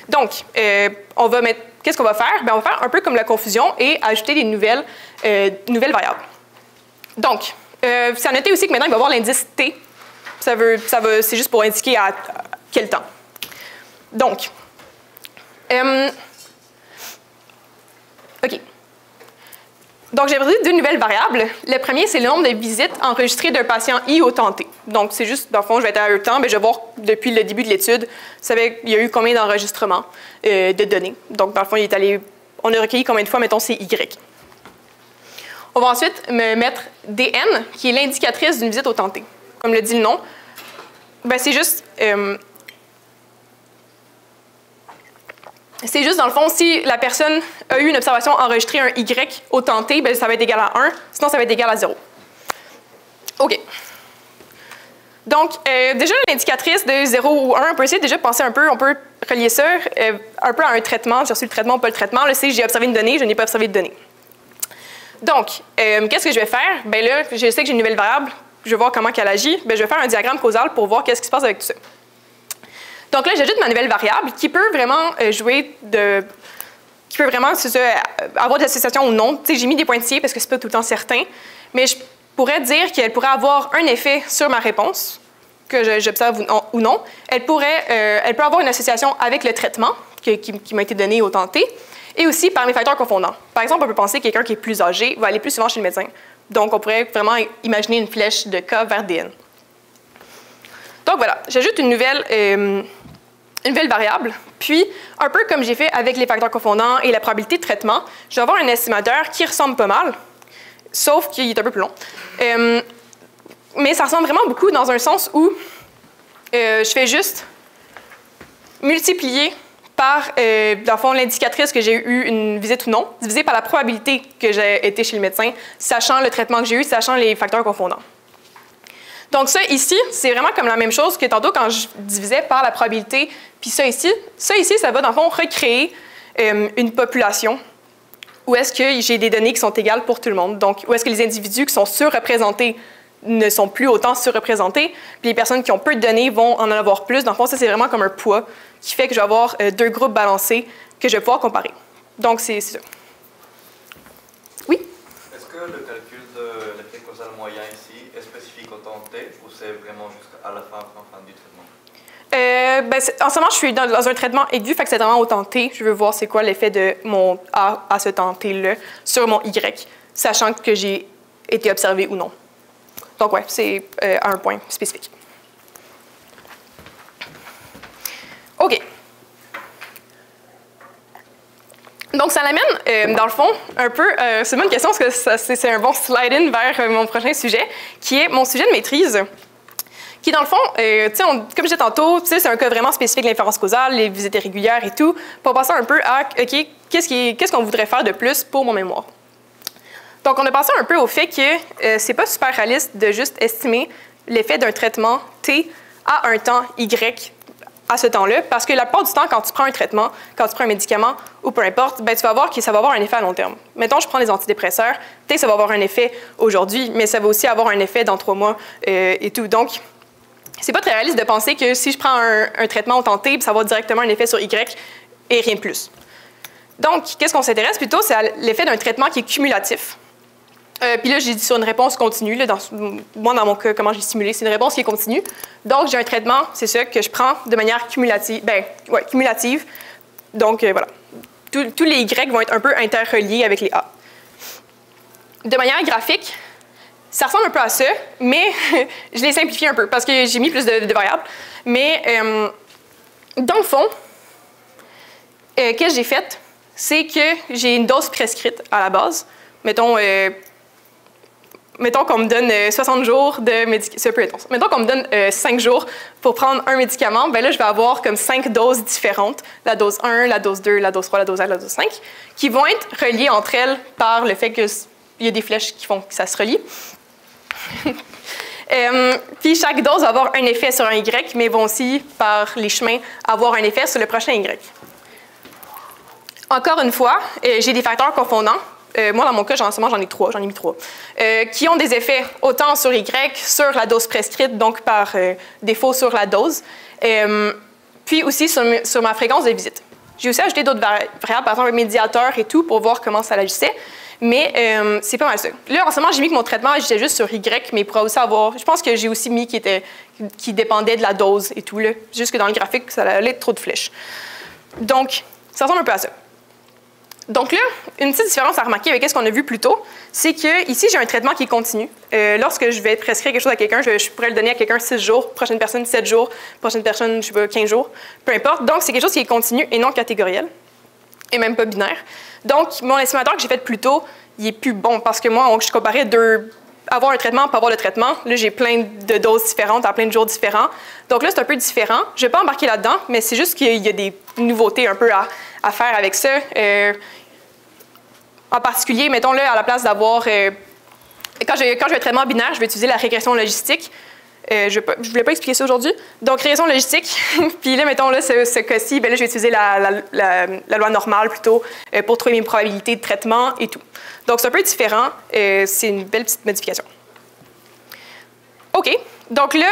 Donc, qu'est-ce qu'on va faire? Bien, on va faire un peu comme la confusion et ajouter des nouvelles variables. Donc, c'est à noter aussi que maintenant, il va y avoir l'indice T. C'est juste pour indiquer à quel temps. Donc, OK. Donc, j'ai introduit 2 nouvelles variables. Le premier, c'est le nombre de visites enregistrées d'un patient I au temps T. Donc, c'est juste, dans le fond, je vais être à un temps, mais je vais voir depuis le début de l'étude, il y a eu combien d'enregistrements de données. Donc, dans le fond, on a recueilli combien de fois, mettons, c'est Y. On va ensuite mettre DN, qui est l'indicatrice d'une visite au temps T. Comme le dit le nom, ben, c'est juste, dans le fond, si la personne a eu une observation enregistrée un Y au temps T, bien, ça va être égal à 1, sinon ça va être égal à 0. OK. Donc, déjà, l'indicatrice de 0 ou 1, on peut essayer déjà de penser un peu, on peut relier ça un peu à un traitement. J'ai reçu le traitement ou pas le traitement. Là, c'est j'ai observé une donnée, je n'ai pas observé de donnée. Donc, qu'est-ce que je vais faire? Bien là, je sais que j'ai une nouvelle variable, je vais voir comment elle agit. Bien, je vais faire un diagramme causal pour voir qu'est-ce qui se passe avec tout ça. Donc là, j'ajoute ma nouvelle variable qui peut vraiment avoir des associations ou non. Tu sais, j'ai mis des pointillés parce que c'est pas tout le temps certain, mais je pourrais dire qu'elle pourrait avoir un effet sur ma réponse, que j'observe ou non. Elle peut avoir une association avec le traitement qui m'a été donné au temps T, et aussi par mes facteurs confondants. Par exemple, on peut penser que quelqu'un qui est plus âgé va aller plus souvent chez le médecin. Donc, on pourrait vraiment imaginer une flèche de K vers DN. Donc voilà, j'ajoute une nouvelle variable, puis un peu comme j'ai fait avec les facteurs confondants et la probabilité de traitement, je vais avoir un estimateur qui ressemble pas mal, sauf qu'il est un peu plus long. Mais ça ressemble vraiment beaucoup dans un sens où je fais juste multiplier par, dans le fond, l'indicatrice que j'ai eu une visite ou non, divisé par la probabilité que j'ai été chez le médecin, sachant le traitement que j'ai eu, sachant les facteurs confondants. Donc ça, ici, c'est vraiment comme la même chose que tantôt quand je divisais par la probabilité. Puis ça ici, ça va, dans le fond, recréer une population où est-ce que j'ai des données qui sont égales pour tout le monde. Donc, où est-ce que les individus qui sont surreprésentés ne sont plus autant surreprésentés, puis les personnes qui ont peu de données vont en avoir plus. Dans le fond, ça, c'est vraiment comme un poids qui fait que je vais avoir 2 groupes balancés que je vais pouvoir comparer. Donc, c'est ça. Oui? Est-ce que le calcul de l'effet causal moyen ici est spécifique au temps T ou c'est vraiment jusqu'à la fin du traitement? En ce moment, je suis dans un traitement aigu, fait que c'est vraiment au temps T. Je veux voir c'est quoi l'effet de mon A à ce temps T-là sur mon Y, sachant que j'ai été observé ou non. Donc, ouais, c'est à un point spécifique. OK. Donc, ça l'amène, dans le fond, un peu... c'est une bonne question, parce que c'est un bon slide-in vers mon prochain sujet, qui est mon sujet de maîtrise, qui, dans le fond, comme je disais tantôt, c'est un cas vraiment spécifique de l'inférence causale, les visites irrégulières et tout, pour passer un peu à, OK, qu'est-ce qu'on voudrait faire de plus pour mon mémoire? Donc, on a pensé un peu au fait que c'est pas super réaliste de juste estimer l'effet d'un traitement T à un temps Y à ce temps-là, parce que la plupart du temps, quand tu prends un traitement, quand tu prends un médicament ou peu importe, ben, tu vas voir que ça va avoir un effet à long terme. Mettons, je prends les antidépresseurs, peut-être que ça va avoir un effet aujourd'hui, mais ça va aussi avoir un effet dans 3 mois et tout. Donc, c'est pas très réaliste de penser que si je prends un traitement au temps T, ça va avoir directement un effet sur Y et rien de plus. Donc, qu'est-ce qu'on s'intéresse plutôt? C'est à l'effet d'un traitement qui est cumulatif. Puis là, j'ai dit sur une réponse continue. Là, moi, dans mon cas, comment j'ai simulé, c'est une réponse qui est continue. Donc, j'ai un traitement, c'est ça, que je prends de manière cumulative. Cumulative. Donc, voilà. Tous les Y vont être un peu interreliés avec les A. De manière graphique, ça ressemble un peu à ça, mais je l'ai simplifié un peu parce que j'ai mis plus de variables. Mais, dans le fond, qu'est-ce que j'ai fait? C'est que j'ai une dose prescrite à la base. Mettons qu'on me donne 60 jours de médicament. Mettons qu'on me donne 5 jours pour prendre un médicament, bien là, je vais avoir comme 5 doses différentes, la dose 1, la dose 2, la dose 3, la dose 1, la dose 5, qui vont être reliées entre elles par le fait qu'il y a des flèches qui font que ça se relie. Puis chaque dose va avoir un effet sur un Y, mais vont aussi, par les chemins, avoir un effet sur le prochain Y. encore une fois, j'ai des facteurs confondants. Moi, dans mon cas, j'en ai mis 3, qui ont des effets autant sur Y, sur la dose prescrite, donc par défaut sur la dose, puis aussi sur ma fréquence de visite. J'ai aussi ajouté d'autres variables, par exemple un médiateur et tout, pour voir comment ça agissait, mais c'est pas mal ça. Là, en ce moment, j'ai mis que mon traitement agissait juste sur Y, mais il pourrait aussi avoir... Je pense que j'ai aussi mis qui dépendait de la dose et tout, là. Juste que dans le graphique, ça allait trop de flèches. Donc, ça ressemble un peu à ça. Donc là, une petite différence à remarquer avec ce qu'on a vu plus tôt, c'est que ici, j'ai un traitement qui est continu. Lorsque je vais prescrire quelque chose à quelqu'un, je pourrais le donner à quelqu'un 6 jours, prochaine personne 7 jours, prochaine personne, je sais pas, 15 jours, peu importe. Donc, c'est quelque chose qui est continu et non catégoriel, et même pas binaire. Donc, mon estimateur que j'ai fait plus tôt, il est plus bon parce que moi, je comparais avoir un traitement, pas avoir le traitement. Là, j'ai plein de doses différentes à plein de jours différents. Donc là, c'est un peu différent. Je ne vais pas embarquer là-dedans, mais c'est juste qu'il y a des nouveautés un peu à faire avec ça. En particulier, mettons là, à la place d'avoir... quand j'ai un traitement binaire, je vais utiliser la régression logistique. Je ne voulais pas expliquer ça aujourd'hui. Donc, régression logistique. Puis là, mettons, là, ce cas-ci, ben là, je vais utiliser la loi normale plutôt pour trouver mes probabilités de traitement et tout. Donc, c'est un peu différent. C'est une belle petite modification. OK. Donc là,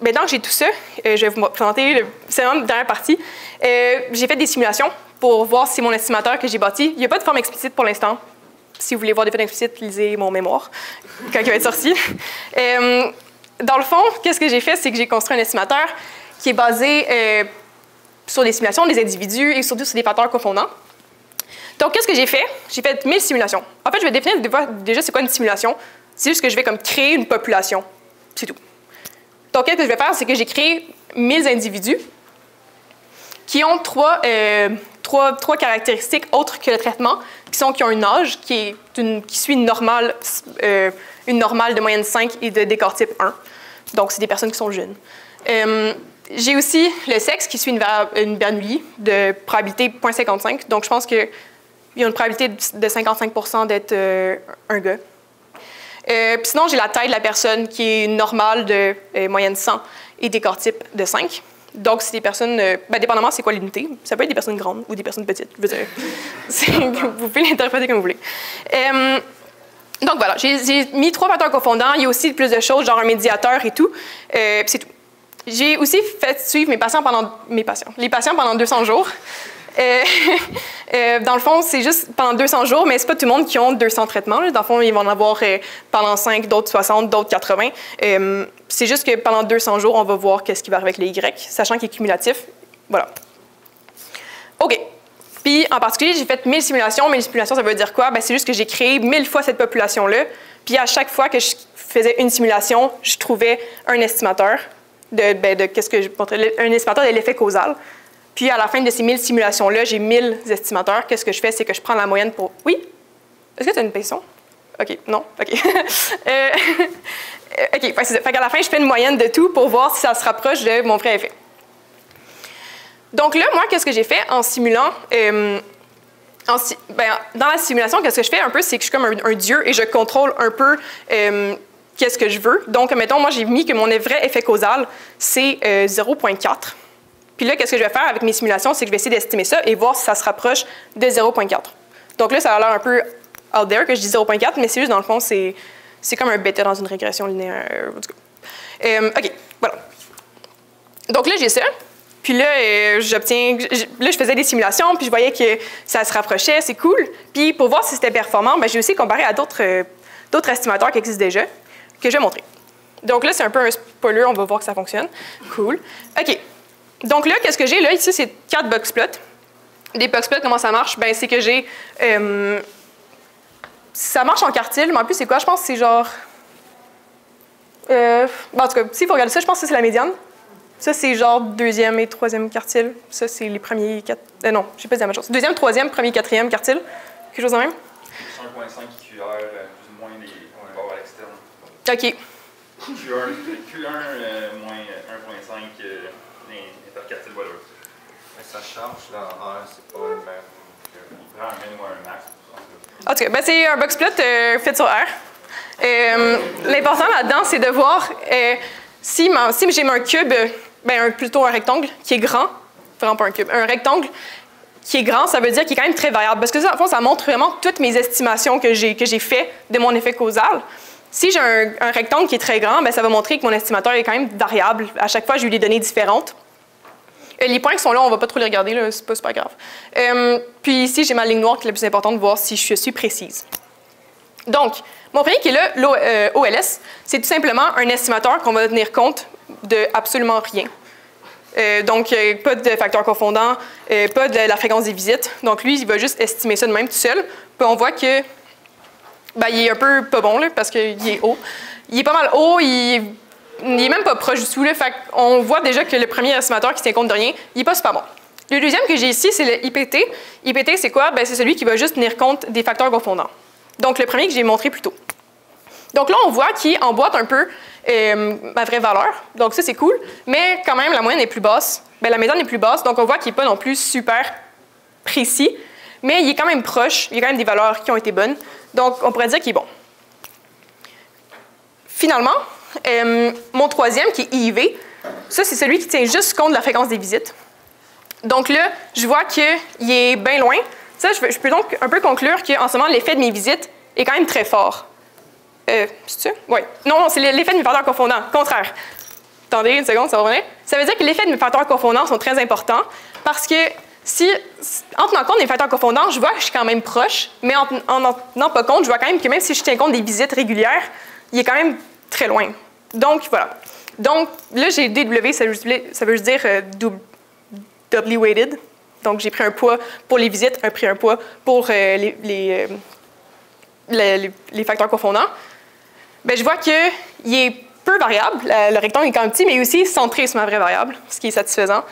maintenant que j'ai tout ça, je vais vous présenter seulement la dernière partie. J'ai fait des simulations pour voir si mon estimateur que j'ai bâti, il n'y a pas de forme explicite pour l'instant. Si vous voulez voir des formes explicites, lisez mon mémoire quand il va être sorti. Dans le fond, qu'est-ce que j'ai fait, c'est que j'ai construit un estimateur qui est basé sur des simulations des individus et surtout sur des facteurs confondants. Donc, qu'est-ce que j'ai fait? J'ai fait 1000 simulations. En fait, je vais définir déjà c'est quoi une simulation. C'est juste que je vais comme créer une population. C'est tout. Donc, qu'est-ce que je vais faire, c'est que j'ai créé 1000 individus qui ont trois caractéristiques autres que le traitement, qui ont un âge qui suit une normale de moyenne 5 et de décor type 1. Donc, c'est des personnes qui sont jeunes. J'ai aussi le sexe qui suit une Bernoulli de probabilité 0.55. Donc, je pense qu'il y a une probabilité de 55% d'être un gars. Puis sinon, j'ai la taille de la personne qui est normale de moyenne 100 et décor type de 5. Donc, c'est des personnes, dépendamment c'est quoi l'unité, ça peut être des personnes grandes ou des personnes petites. Je veux dire, vous pouvez l'interpréter comme vous voulez. Donc, voilà, j'ai mis 3 facteurs confondants. Il y a aussi plus de choses, genre un médiateur et tout. C'est tout. J'ai aussi fait suivre les patients pendant 200 jours. Dans le fond, c'est juste pendant 200 jours, mais c'est pas tout le monde qui ont 200 traitements. Là. Dans le fond, ils vont en avoir pendant 5, d'autres 60, d'autres 80. C'est juste que pendant 200 jours, on va voir qu'est-ce qui va arriver avec les Y, sachant qu'il est cumulatif. Voilà. OK. Puis, en particulier, j'ai fait 1000 simulations. 1000 simulations, ça veut dire quoi? C'est juste que j'ai créé 1000 fois cette population-là. Puis, à chaque fois que je faisais une simulation, je trouvais un estimateur qu'est-ce que je montrais, un estimateur de l'effet causal. Puis, à la fin de ces 1000 simulations-là, j'ai 1000 estimateurs. Qu'est-ce que je fais? C'est que je prends la moyenne pour... Oui? Est-ce que tu as une question? OK. Non? OK. OK. C'est ça. Fait qu'à la fin, je fais une moyenne de tout pour voir si ça se rapproche de mon vrai effet. Donc là, moi, qu'est-ce que j'ai fait en simulant... dans la simulation, qu'est-ce que je fais un peu? C'est que je suis comme un dieu et je contrôle un peu qu'est-ce que je veux. Donc, mettons, moi, j'ai mis que mon vrai effet causal, c'est 0.4. Puis là, qu'est-ce que je vais faire avec mes simulations, c'est que je vais essayer d'estimer ça et voir si ça se rapproche de 0.4. Donc là, ça a l'air un peu out there que je dis 0.4, mais c'est juste, dans le fond, c'est comme un bêta dans une régression linéaire. En tout cas. OK, voilà. Donc là, j'ai ça. Puis là, je faisais des simulations, puis je voyais que ça se rapprochait, c'est cool. Puis pour voir si c'était performant, j'ai aussi comparé à d'autres estimateurs qui existent déjà, que je vais montrer. Donc là, c'est un peu un spoiler, on va voir que ça fonctionne. Cool. OK. Donc là, qu'est-ce que j'ai? Là, ici, c'est 4 boxplots. Des boxplots, comment ça marche? C'est que j'ai... ça marche en quartile, mais en plus, c'est quoi? Je pense que c'est genre... en tout cas, s'il faut regarder ça, je pense que c'est la médiane. Ça, c'est genre 2e et 3e quartile. Ça, c'est les premiers... non, je sais pas si c'est la même chose. 2e, 3e, 1er, 4e quartile. Quelque chose de même? 1.5 QR, plus ou moins les bords à l'externe. OK. Q1 moins 1.5 interquartile, voilà. Ça charge dans R, c'est pas le même. Il prend un min ou un max. En tout cas, c'est un boxplot fait sur R. L'important là-dedans, c'est de voir si j'ai un cube, plutôt un rectangle qui est grand, vraiment pas un cube, un rectangle qui est grand, ça veut dire qu'il est quand même très variable. Parce que ça, en fond, ça montre vraiment toutes mes estimations que j'ai fait de mon effet causal. Si j'ai un rectangle qui est très grand, bien, ça va montrer que mon estimateur est quand même variable. À chaque fois, j'ai eu des données différentes. Les points qui sont là, on ne va pas trop les regarder, c'est pas super grave. Puis ici, j'ai ma ligne noire qui est la plus importante de voir si je suis précise. Donc, mon premier qui est là, l'OLS, c'est tout simplement un estimateur qu'on va tenir compte de absolument rien. Donc, pas de facteur confondant, pas de la fréquence des visites. Donc, lui, il va juste estimer ça de même tout seul. Puis, on voit que ben, il est un peu pas bon, là, parce qu'il est haut. Il est pas mal haut, il est même pas proche du tout. Là, fait on voit déjà que le premier estimateur qui tient compte de rien, il est pas super bon. Le deuxième que j'ai ici, c'est le IPT. IPT, c'est quoi? Ben, c'est celui qui va juste tenir compte des facteurs confondants. Donc, le premier que j'ai montré plus tôt. Donc là, on voit qu'il emboîte un peu ma vraie valeur. Donc ça, c'est cool. Mais quand même, la moyenne est plus basse. Bien, la médiane est plus basse. Donc on voit qu'il n'est pas non plus super précis. Mais il est quand même proche. Il y a quand même des valeurs qui ont été bonnes. Donc on pourrait dire qu'il est bon. Finalement, mon troisième, qui est IIV, ça, c'est celui qui tient juste compte de la fréquence des visites. Donc là, je vois qu'il est bien loin. Ça, je peux donc un peu conclure qu'en ce moment, l'effet de mes visites est quand même très fort. C'est ça? Oui. Non, c'est l'effet de mes facteurs confondants. Contraire. Attendez une seconde, ça va revenir. Ça veut dire que l'effet de mes facteurs confondants sont très importants parce que si, en tenant compte des facteurs confondants, je vois que je suis quand même proche, mais en tenant pas compte, je vois quand même que même si je tiens compte des visites régulières, il est quand même très loin. Donc, voilà. Donc, là, j'ai DW, ça veut dire doubly weighted. Donc, j'ai pris un poids pour les visites, pris un poids pour les facteurs confondants. Bien, je vois qu'il est peu variable. Le rectangle est quand même petit, mais aussi centré sur ma vraie variable, ce qui est satisfaisant.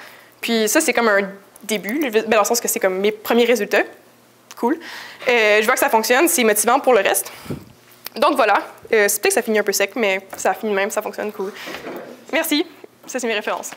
Puis ça, c'est comme un début, dans le sens que c'est comme mes premiers résultats. Cool. Je vois que ça fonctionne, c'est motivant pour le reste. Donc voilà, c'est peut-être que ça finit un peu sec, mais ça finit même, ça fonctionne cool. Merci. Ça, c'est mes références.